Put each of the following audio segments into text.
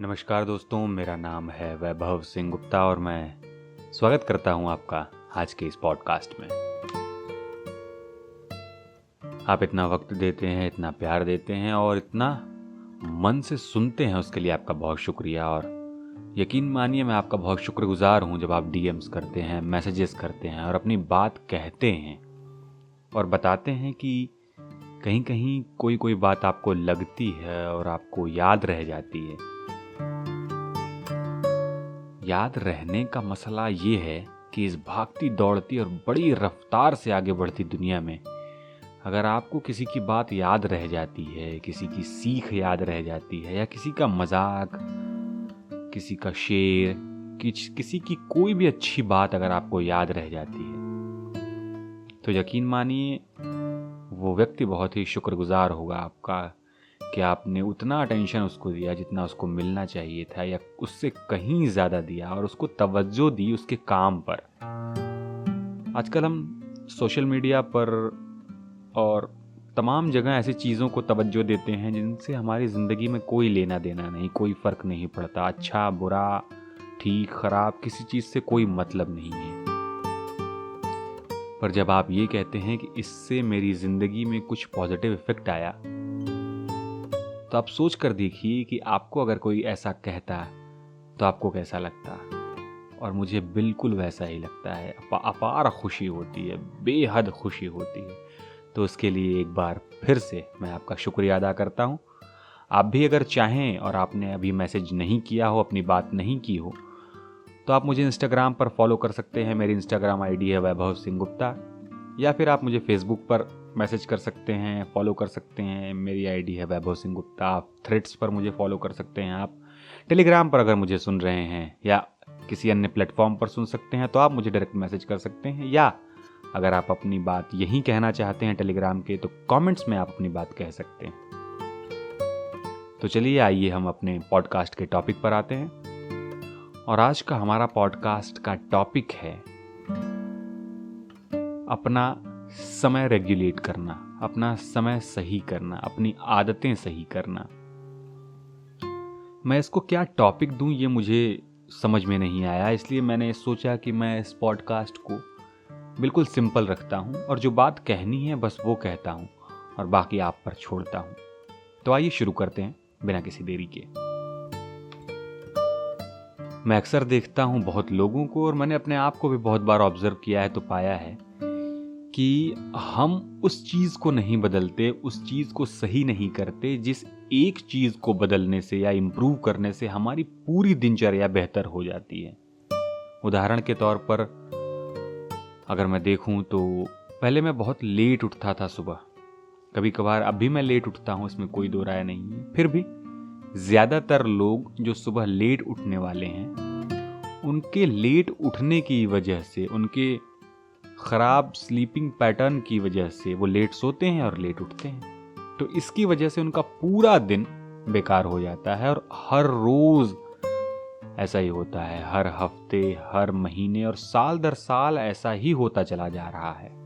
नमस्कार दोस्तों, मेरा नाम है वैभव सिंह गुप्ता और मैं स्वागत करता हूं आपका आज के इस पॉडकास्ट में। आप इतना वक्त देते हैं, इतना प्यार देते हैं और इतना मन से सुनते हैं, उसके लिए आपका बहुत शुक्रिया। और यकीन मानिए मैं आपका बहुत शुक्रगुजार हूं जब आप डीएम्स करते हैं, मैसेजेस करते हैं और अपनी बात कहते हैं और बताते हैं कि कहीं कहीं कोई बात आपको लगती है और आपको याद रह जाती है। याद रहने का मसला ये है कि इस भागती दौड़ती और बड़ी रफ्तार से आगे बढ़ती दुनिया में अगर आपको किसी की बात याद रह जाती है, किसी की सीख याद रह जाती है या किसी का मजाक, किसी का शेर, किसी की कोई भी अच्छी बात अगर आपको याद रह जाती है तो यकीन मानिए वो व्यक्ति बहुत ही शुक्रगुजार होगा आपका कि आपने उतना अटेंशन उसको दिया जितना उसको मिलना चाहिए था या उससे कहीं ज़्यादा दिया और उसको तवज्जो दी उसके काम पर। आजकल हम सोशल मीडिया पर और तमाम जगह ऐसी चीज़ों को तवज्जो देते हैं जिनसे हमारी ज़िंदगी में कोई लेना देना नहीं, कोई फ़र्क नहीं पड़ता। अच्छा बुरा, ठीक खराब, किसी चीज़ से कोई मतलब नहीं है। पर जब आप ये कहते हैं कि इससे मेरी ज़िंदगी में कुछ पॉजिटिव इफ़ेक्ट आया तो आप सोच कर देखिए कि आपको अगर कोई ऐसा कहता तो आपको कैसा लगता। और मुझे बिल्कुल वैसा ही लगता है। अपार खुशी होती है, बेहद खुशी होती है। तो उसके लिए एक बार फिर से मैं आपका शुक्रिया अदा करता हूँ। आप भी अगर चाहें और आपने अभी मैसेज नहीं किया हो, अपनी बात नहीं की हो, तो आप मुझे इंस्टाग्राम पर फॉलो कर सकते हैं। मेरी इंस्टाग्राम आईडी है वैभव सिंह गुप्ता। या फिर आप मुझे फेसबुक पर मैसेज कर सकते हैं, फॉलो कर सकते हैं। मेरी आईडी है वैभव सिंह गुप्ता। आप थ्रेड्स पर मुझे फॉलो कर सकते हैं। आप टेलीग्राम पर अगर मुझे सुन रहे हैं या किसी अन्य प्लेटफॉर्म पर सुन सकते हैं तो आप मुझे डायरेक्ट मैसेज कर सकते हैं। या अगर आप अपनी बात यहीं कहना चाहते हैं टेलीग्राम के, तो कमेंट्स में आप अपनी बात कह सकते हैं। तो चलिए आइए हम अपने पॉडकास्ट के टॉपिक पर आते हैं। और आज का हमारा पॉडकास्ट का टॉपिक है अपना समय रेगुलेट करना, अपना समय सही करना, अपनी आदतें सही करना। मैं इसको क्या टॉपिक दूं ये मुझे समझ में नहीं आया, इसलिए मैंने सोचा कि मैं इस पॉडकास्ट को बिल्कुल सिंपल रखता हूं और जो बात कहनी है बस वो कहता हूं और बाकी आप पर छोड़ता हूं। तो आइए शुरू करते हैं बिना किसी देरी के। मैं अक्सर देखता हूं बहुत लोगों को और मैंने अपने आप को भी बहुत बार ऑब्जर्व किया है तो पाया है कि हम उस चीज़ को नहीं बदलते, उस चीज़ को सही नहीं करते जिस एक चीज़ को बदलने से या इम्प्रूव करने से हमारी पूरी दिनचर्या बेहतर हो जाती है। उदाहरण के तौर पर अगर मैं देखूं तो पहले मैं बहुत लेट उठता था सुबह। कभी कभार अब भी मैं लेट उठता हूं, इसमें कोई दो राय नहीं है। फिर भी ज़्यादातर लोग जो सुबह लेट उठने वाले हैं उनके लेट उठने की वजह से, उनके ख़राब स्लीपिंग पैटर्न की वजह से वो लेट सोते हैं और लेट उठते हैं। तो इसकी वजह से उनका पूरा दिन बेकार हो जाता है और हर रोज़ ऐसा ही होता है। हर हफ्ते, हर महीने और साल दर साल ऐसा ही होता चला जा रहा है।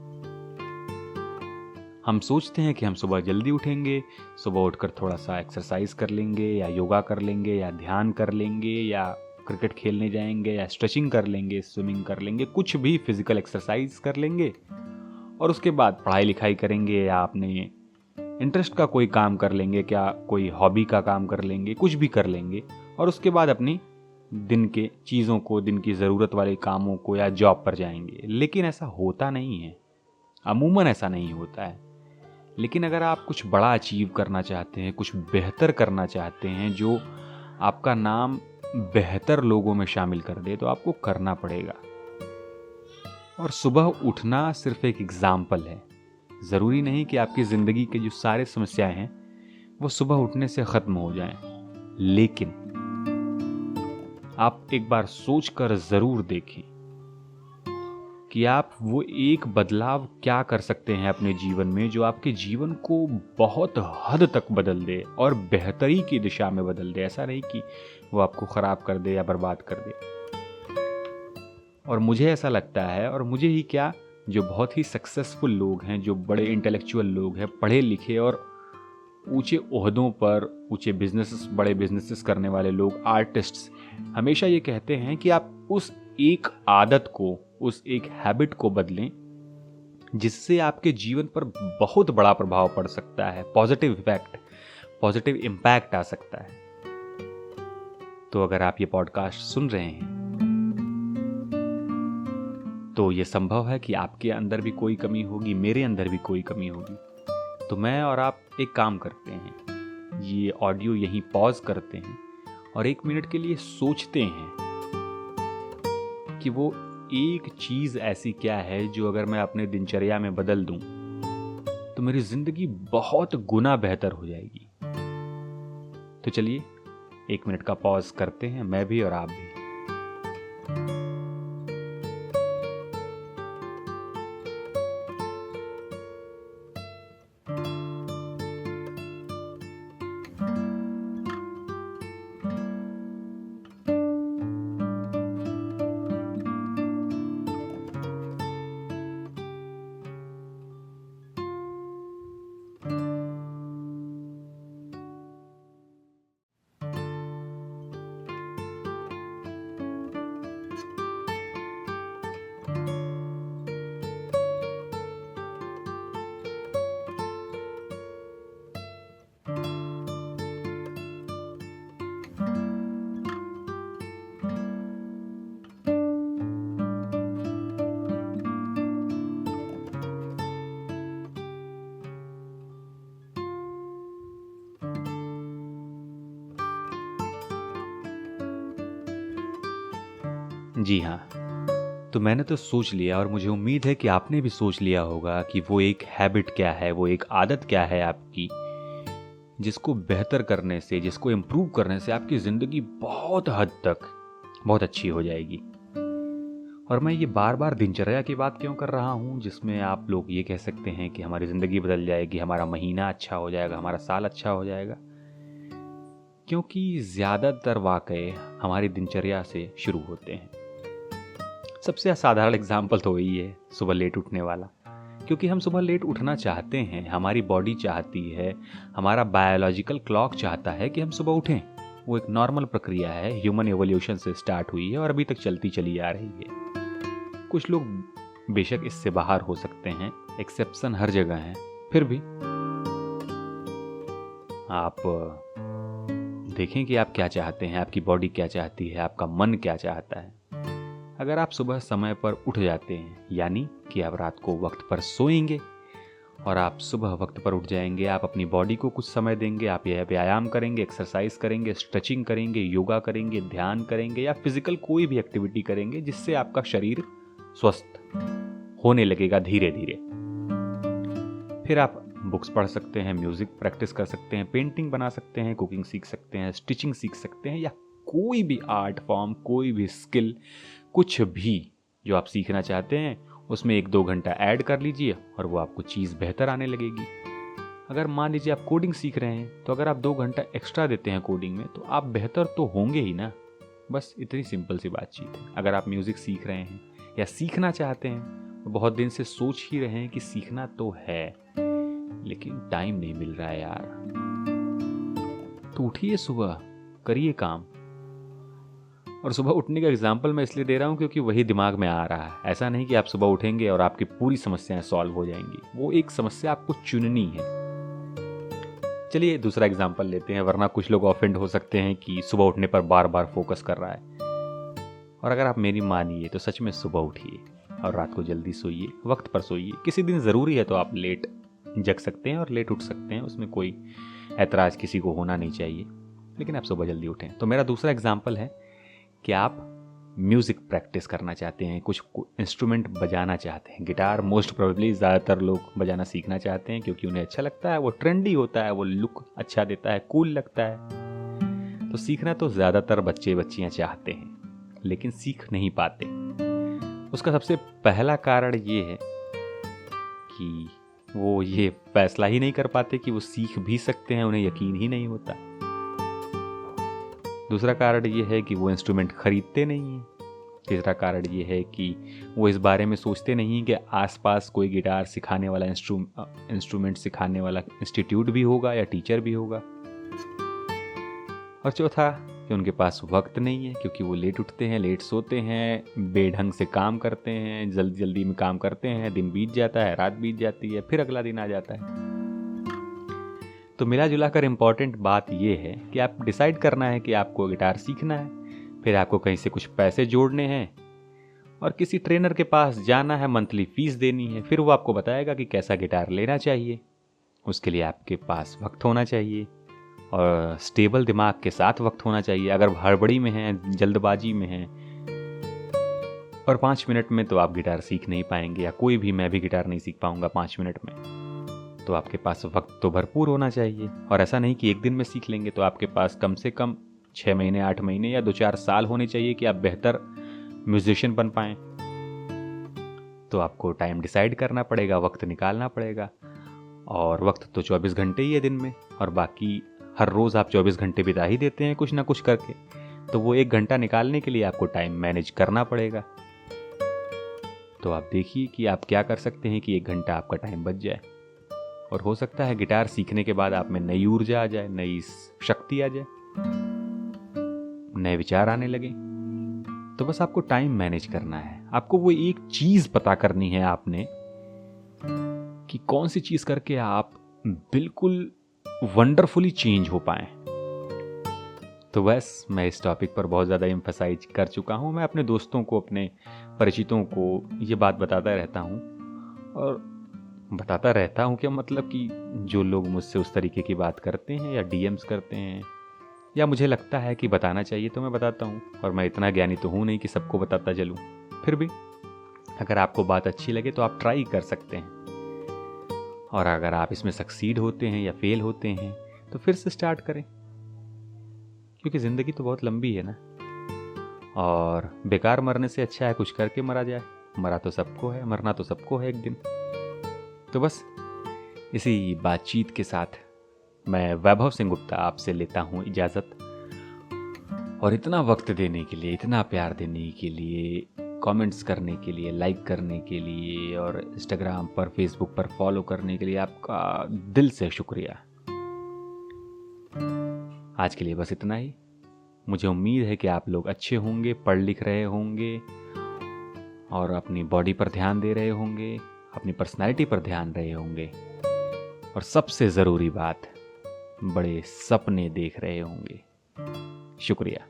हम सोचते हैं कि हम सुबह जल्दी उठेंगे, सुबह उठकर थोड़ा सा एक्सरसाइज कर लेंगे या योगा कर लेंगे या ध्यान कर लेंगे या क्रिकेट खेलने जाएंगे या स्ट्रेचिंग कर लेंगे, स्विमिंग कर लेंगे, कुछ भी फिजिकल एक्सरसाइज कर लेंगे और उसके बाद पढ़ाई लिखाई करेंगे या अपने इंटरेस्ट का कोई काम कर लेंगे, क्या कोई हॉबी का काम कर लेंगे, कुछ भी कर लेंगे और उसके बाद अपनी दिन के चीज़ों को, दिन की ज़रूरत वाले कामों को या जॉब पर जाएंगे। लेकिन ऐसा होता नहीं है, अमूमन ऐसा नहीं होता है। लेकिन अगर आप कुछ बड़ा अचीव करना चाहते हैं, कुछ बेहतर करना चाहते हैं जो आपका नाम बेहतर लोगों में शामिल कर दे, तो आपको करना पड़ेगा। और सुबह उठना सिर्फ एक एग्जाम्पल है। ज़रूरी नहीं कि आपकी ज़िंदगी के जो सारे समस्याएं हैं वो सुबह उठने से ख़त्म हो जाएं। लेकिन आप एक बार सोचकर ज़रूर देखें कि आप वो एक बदलाव क्या कर सकते हैं अपने जीवन में जो आपके जीवन को बहुत हद तक बदल दे और बेहतरी की दिशा में बदल दे। ऐसा नहीं कि वो आपको ख़राब कर दे या बर्बाद कर दे। और मुझे ऐसा लगता है, और मुझे ही क्या, जो बहुत ही सक्सेसफुल लोग हैं, जो बड़े इंटेलेक्चुअल लोग हैं, पढ़े लिखे और ऊंचे ओहदों पर, ऊंचे बिजनेसेस, बड़े बिजनेसेस करने वाले लोग, आर्टिस्ट्स हमेशा ये कहते हैं कि आप उस एक आदत को, उस एक हैबिट को बदलें जिससे आपके जीवन पर बहुत बड़ा प्रभाव पड़ सकता है, पॉजिटिव इम्पैक्ट आ सकता है। तो अगर आप ये पॉडकास्ट सुन रहे हैं तो ये संभव है कि आपके अंदर भी कोई कमी होगी, मेरे अंदर भी कोई कमी होगी। तो मैं और आप एक काम करते हैं, ये ऑडियो यहीं पॉज करते हैं और 1 मिनट के लिए सोचते हैं कि वो एक चीज ऐसी क्या है जो अगर मैं अपने दिनचर्या में बदल दूं तो मेरी जिंदगी बहुत गुना बेहतर हो जाएगी। तो चलिए 1 मिनट का पॉज करते हैं, मैं भी और आप भी। जी हाँ, तो मैंने तो सोच लिया और मुझे उम्मीद है कि आपने भी सोच लिया होगा कि वो एक हैबिट क्या है, वो एक आदत क्या है आपकी, जिसको बेहतर करने से, जिसको इम्प्रूव करने से आपकी ज़िंदगी बहुत हद तक बहुत अच्छी हो जाएगी। और मैं ये बार बार दिनचर्या की बात क्यों कर रहा हूँ, जिसमें आप लोग ये कह सकते हैं कि हमारी ज़िंदगी बदल जाएगी, हमारा महीना अच्छा हो जाएगा, हमारा साल अच्छा हो जाएगा, क्योंकि ज़्यादातर वाक़ये हमारी दिनचर्या से शुरू होते हैं। सबसे साधारण एग्जाम्पल तो वही है, सुबह लेट उठने वाला। क्योंकि हम सुबह लेट उठना चाहते हैं, हमारी बॉडी चाहती है, हमारा बायोलॉजिकल क्लॉक चाहता है कि हम सुबह उठें। वो एक नॉर्मल प्रक्रिया है, ह्यूमन एवोल्यूशन से स्टार्ट हुई है और अभी तक चलती चली आ रही है। कुछ लोग बेशक इससे बाहर हो सकते हैं, एक्सेप्शन हर जगह है, फिर भी आप देखें कि आप क्या चाहते हैं, आपकी बॉडी क्या चाहती है, आपका मन क्या चाहता है। अगर आप सुबह समय पर उठ जाते हैं, यानी कि आप रात को वक्त पर सोएंगे और आप सुबह वक्त पर उठ जाएंगे, आप अपनी बॉडी को कुछ समय देंगे, आप यह व्यायाम करेंगे, एक्सरसाइज करेंगे, स्ट्रेचिंग करेंगे, योगा करेंगे, ध्यान करेंगे या फिजिकल कोई भी एक्टिविटी करेंगे जिससे आपका शरीर स्वस्थ होने लगेगा धीरे धीरे। फिर आप बुक्स पढ़ सकते हैं, म्यूजिक प्रैक्टिस कर सकते हैं, पेंटिंग बना सकते हैं, कुकिंग सीख सकते हैं, स्टिचिंग सीख सकते हैं या कोई भी आर्ट फॉर्म, कोई भी स्किल, कुछ भी जो आप सीखना चाहते हैं उसमें 1-2 घंटा ऐड कर लीजिए और वो आपको चीज़ बेहतर आने लगेगी। अगर मान लीजिए आप कोडिंग सीख रहे हैं तो अगर आप 2 घंटा एक्स्ट्रा देते हैं कोडिंग में तो आप बेहतर तो होंगे ही ना। बस इतनी सिंपल सी बातचीत है। अगर आप म्यूज़िक सीख रहे हैं या सीखना चाहते हैं तो बहुत दिन से सोच ही रहे हैं कि सीखना तो है लेकिन टाइम नहीं मिल रहा है यार, तो उठिए सुबह, करिए काम। और सुबह उठने का एग्जाम्पल मैं इसलिए दे रहा हूँ क्योंकि वही दिमाग में आ रहा है। ऐसा नहीं कि आप सुबह उठेंगे और आपकी पूरी समस्याएं सॉल्व हो जाएंगी, वो एक समस्या आपको चुननी है। चलिए दूसरा एग्जाम्पल लेते हैं, वरना कुछ लोग ऑफेंड हो सकते हैं कि सुबह उठने पर बार बार फोकस कर रहा है। और अगर आप मेरी मानिए तो सच में सुबह उठिए और रात को जल्दी सोइए, वक्त पर सोइए। किसी दिन ज़रूरी है तो आप लेट जग सकते हैं और लेट उठ सकते हैं, उसमें कोई ऐतराज़ किसी को होना नहीं चाहिए, लेकिन आप सुबह जल्दी उठें। तो मेरा दूसरा एग्जाम्पल है कि आप म्यूज़िक प्रैक्टिस करना चाहते हैं, कुछ इंस्ट्रूमेंट बजाना चाहते हैं। गिटार मोस्ट प्रोबेबली ज़्यादातर लोग बजाना सीखना चाहते हैं क्योंकि उन्हें अच्छा लगता है, वो ट्रेंडी होता है, वो लुक अच्छा देता है, कूल लगता है। तो सीखना तो ज़्यादातर बच्चे बच्चियाँ चाहते हैं लेकिन सीख नहीं पाते। उसका सबसे पहला कारण ये है कि वो ये फैसला ही नहीं कर पाते कि वो सीख भी सकते हैं, उन्हें यकीन ही नहीं होता। दूसरा कारण ये है कि वो इंस्ट्रूमेंट खरीदते नहीं हैं तीसरा कारण ये है कि वो इस बारे में सोचते नहीं कि आसपास कोई गिटार सिखाने वाला इंस्ट्रूमेंट सिखाने वाला इंस्टीट्यूट भी होगा या टीचर भी होगा। और चौथा कि उनके पास वक्त नहीं है, क्योंकि वो लेट उठते हैं, लेट सोते हैं, बेढंग से काम करते हैं, जल्दी जल्दी में काम करते हैं, दिन बीत जाता है, रात बीत जाती है, फिर अगला दिन आ जाता है। तो मिला जुला कर इम्पॉर्टेंट बात ये है कि आप डिसाइड करना है कि आपको गिटार सीखना है, फिर आपको कहीं से कुछ पैसे जोड़ने हैं और किसी ट्रेनर के पास जाना है, मंथली फीस देनी है, फिर वो आपको बताएगा कि कैसा गिटार लेना चाहिए। उसके लिए आपके पास वक्त होना चाहिए और स्टेबल दिमाग के साथ वक्त होना चाहिए। अगर हड़बड़ी में हैं, जल्दबाजी में हैं और 5 मिनट में तो आप गिटार सीख नहीं पाएंगे, या कोई भी, मैं भी गिटार नहीं सीख पाऊंगा 5 मिनट में। तो आपके पास वक्त तो भरपूर होना चाहिए, और ऐसा नहीं कि एक दिन में सीख लेंगे। तो आपके पास कम से कम 6 महीने, 8 महीने या 2-4 साल होने चाहिए कि आप बेहतर म्यूजिशियन बन पाएं। तो आपको टाइम डिसाइड करना पड़ेगा, वक्त निकालना पड़ेगा। और वक्त तो 24 घंटे ही है दिन में, और बाकी हर रोज़ आप 24 घंटे बिता ही देते हैं कुछ ना कुछ करके। तो वो 1 घंटा निकालने के लिए आपको टाइम मैनेज करना पड़ेगा। तो आप देखिए कि आप क्या कर सकते हैं कि 1 घंटा आपका टाइम बच जाए। और हो सकता है गिटार सीखने के बाद आप में नई ऊर्जा आ जाए, नई शक्ति आ जाए, नए विचार आने लगे। तो बस आपको टाइम मैनेज करना है। आपको वो एक चीज पता करनी है आपने कि कौन सी चीज करके आप बिल्कुल वंडरफुली चेंज हो पाए। तो बस मैं इस टॉपिक पर बहुत ज़्यादा एम्फसाइज कर चुका हूँ। मैं अपने दोस्तों को, अपने परिचितों को ये बात बताता रहता हूँ, और बताता रहता हूँ क्या मतलब कि जो लोग मुझसे उस तरीके की बात करते हैं या डीएम्स करते हैं, या मुझे लगता है कि बताना चाहिए, तो मैं बताता हूँ। और मैं इतना ज्ञानी तो हूँ नहीं कि सबको बताता चलूँ। फिर भी अगर आपको बात अच्छी लगे तो आप ट्राई कर सकते हैं, और अगर आप इसमें सक्सीड होते हैं या फेल होते हैं तो फिर से स्टार्ट करें, क्योंकि ज़िंदगी तो बहुत लंबी है ना। और बेकार मरने से अच्छा है कुछ करके मरा जाए। मरा तो सबको है, मरना तो सबको है एक दिन। तो बस इसी बातचीत के साथ मैं वैभव सिंह गुप्ता आपसे लेता हूँ इजाज़त। और इतना वक्त देने के लिए, इतना प्यार देने के लिए, कमेंट्स करने के लिए, लाइक करने के लिए, और इंस्टाग्राम पर, फेसबुक पर फॉलो करने के लिए आपका दिल से शुक्रिया। आज के लिए बस इतना ही। मुझे उम्मीद है कि आप लोग अच्छे होंगे, पढ़ लिख रहे होंगे, और अपनी बॉडी पर ध्यान दे रहे होंगे, अपनी पर्सनैलिटी पर ध्यान रहे होंगे, और सबसे ज़रूरी बात, बड़े सपने देख रहे होंगे। शुक्रिया।